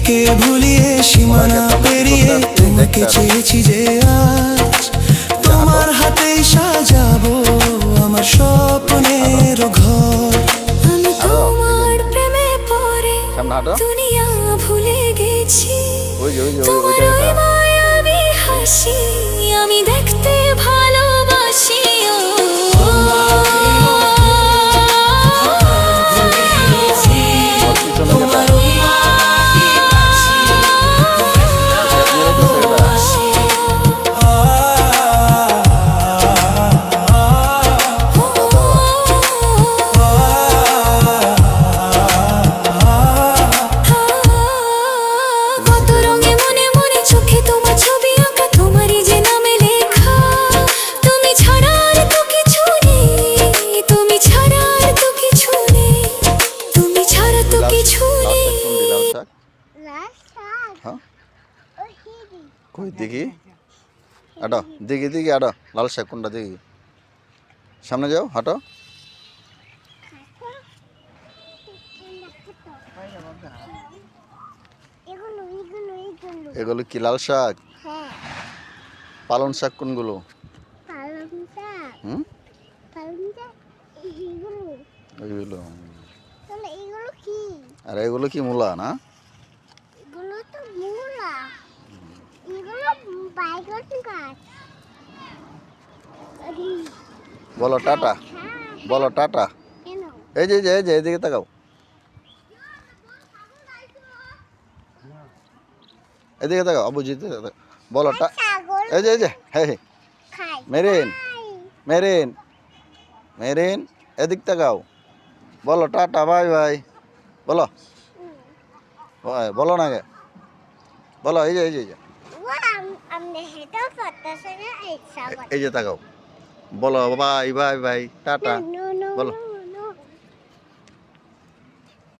নিজেকে ভুলিয়ে সীমানা পেরিয়ে তোমাকে চেয়েছি যে আজ তোমার হাতেই সাজাবো আমার স্বপ্নের ঘর। আমি তোমার প্রেমে পড়ে দুনিয়া ভুলে গেছি, তোমার ওই মায়াবী হাসি আমি দেখতে ভালোবাসি। কই দেখি আটো দেখি দেখি আটো লাল শাক কোনটা দেখি, সামনে যাও হাঁটো। এগুলো কি লাল শাক? পালং শাক কোনগুলো? এইগুলো। আর এগুলো কি মূলা না? বলো টাটা, বলো টাটা। এই যে এই যে এদিকে তাকাও, এদিকে তাকাও আবুজি, বলো টা। এই যে এই যে হ্যাঁ মেরিন মেরিন মেরিন এদিক তাকাও, বলো টাটা বাই বাই, বলো বলো না গে, বলো এই যে এই যে এই যে তাকাও, বলো বাই বাই বাই টাটা, বলো।